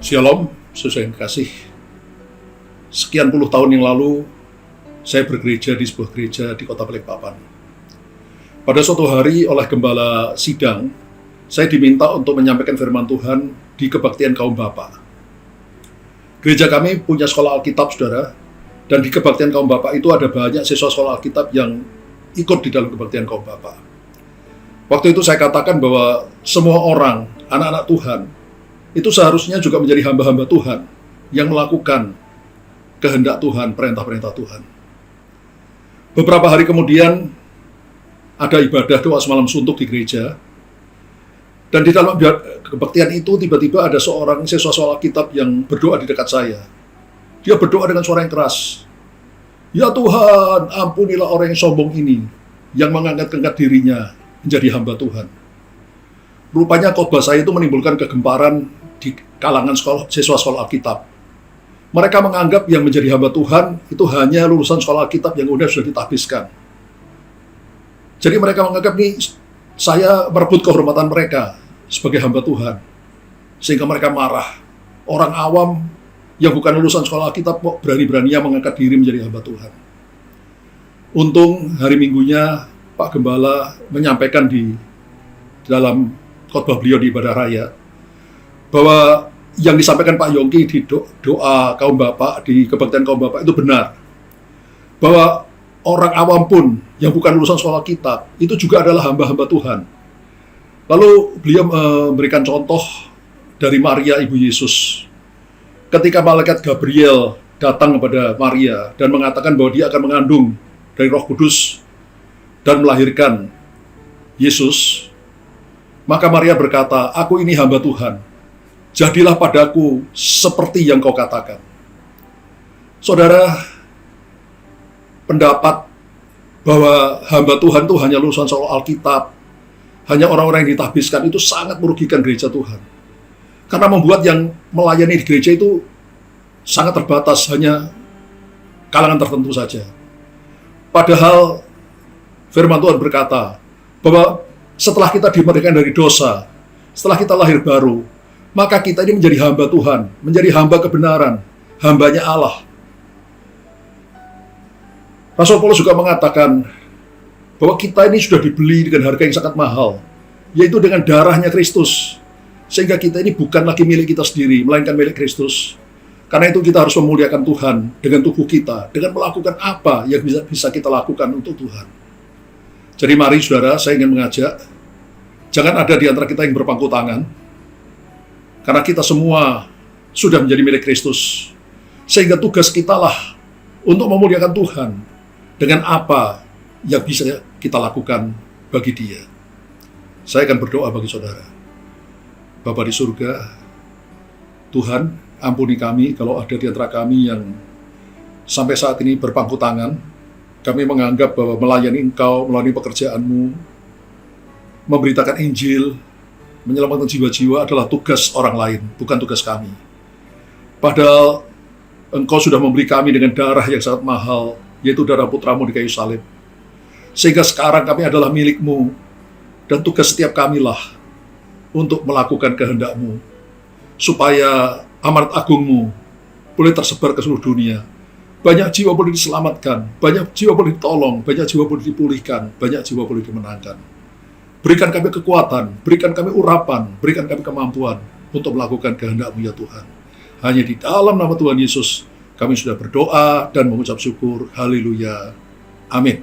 Shalom, sesuai yang kasih. Sekian puluh tahun yang lalu, saya bergereja di sebuah gereja di kota Balikpapan. Pada suatu hari oleh gembala sidang, saya diminta untuk menyampaikan firman Tuhan di kebaktian kaum bapak. Gereja kami punya sekolah Alkitab, saudara, dan di kebaktian kaum bapak itu ada banyak siswa sekolah Alkitab yang ikut di dalam kebaktian kaum bapak. Waktu itu saya katakan bahwa semua orang, anak-anak Tuhan, itu seharusnya juga menjadi hamba-hamba Tuhan yang melakukan kehendak Tuhan, perintah-perintah Tuhan. Beberapa hari kemudian ada ibadah doa semalam suntuk di gereja, dan di dalam kebaktian itu tiba-tiba ada seorang siswa sekolah Alkitab yang berdoa di dekat saya. Dia berdoa dengan suara yang keras. Ya Tuhan, ampunilah orang yang sombong ini, yang mengangkat-angkat dirinya menjadi hamba Tuhan. Rupanya khotbah saya itu menimbulkan kegemparan di kalangan siswa sekolah Alkitab. Mereka menganggap yang menjadi hamba Tuhan itu hanya lulusan sekolah Alkitab yang sudah ditahbiskan. Jadi mereka menganggap nih, saya merebut kehormatan mereka sebagai hamba Tuhan. Sehingga mereka marah. Orang awam yang bukan lulusan sekolah Alkitab kok berani-beraninya mengangkat diri menjadi hamba Tuhan. Untung hari Minggunya Pak Gembala menyampaikan di dalam khotbah beliau di ibadah raya bahwa yang disampaikan Pak Yongki di doa kaum bapak, di kebaktian kaum bapak itu benar. Bahwa orang awam pun yang bukan lulusan sekolah Alkitab itu juga adalah hamba-hamba Tuhan. Lalu beliau memberikan contoh dari Maria Ibu Yesus. Ketika malaikat Gabriel datang kepada Maria dan mengatakan bahwa dia akan mengandung dari Roh Kudus dan melahirkan Yesus, maka Maria berkata, "Aku ini hamba Tuhan. Jadilah padaku seperti yang kau katakan." Saudara, pendapat bahwa hamba Tuhan itu hanya lulusan sekolah Alkitab, hanya orang-orang yang ditahbiskan, itu sangat merugikan gereja Tuhan. Karena membuat yang melayani di gereja itu sangat terbatas, hanya kalangan tertentu saja. Padahal firman Tuhan berkata bahwa setelah kita dimerdekakan dari dosa, setelah kita lahir baru, maka kita ini menjadi hamba Tuhan, menjadi hamba kebenaran, hambanya Allah. Rasul Paulus juga mengatakan bahwa kita ini sudah dibeli dengan harga yang sangat mahal, yaitu dengan darahnya Kristus. Sehingga kita ini bukan lagi milik kita sendiri, melainkan milik Kristus. Karena itu kita harus memuliakan Tuhan dengan tubuh kita, dengan melakukan apa yang bisa kita lakukan untuk Tuhan. Jadi mari saudara, saya ingin mengajak, jangan ada di antara kita yang berpangku tangan, karena kita semua sudah menjadi milik Kristus. Sehingga tugas kita lah untuk memuliakan Tuhan dengan apa yang bisa kita lakukan bagi Dia. Saya akan berdoa bagi saudara. Bapa di surga, Tuhan, ampuni kami kalau ada di antara kami yang sampai saat ini berpangku tangan. Kami menganggap bahwa melayani Engkau, melalui pekerjaan-Mu, memberitakan Injil, menyelamatkan jiwa-jiwa adalah tugas orang lain, bukan tugas kami. Padahal Engkau sudah membeli kami dengan darah yang sangat mahal, yaitu darah Putra-Mu di kayu salib. Sehingga sekarang kami adalah milik-Mu, dan tugas setiap kamilah untuk melakukan kehendak-Mu, supaya amanat agung-Mu boleh tersebar ke seluruh dunia. Banyak jiwa boleh diselamatkan, banyak jiwa boleh ditolong, banyak jiwa boleh dipulihkan, banyak jiwa boleh dimenangkan. Berikan kami kekuatan, berikan kami urapan, berikan kami kemampuan untuk melakukan kehendak-Mu ya Tuhan. Hanya di dalam nama Tuhan Yesus, kami sudah berdoa dan mengucap syukur. Haleluya. Amin.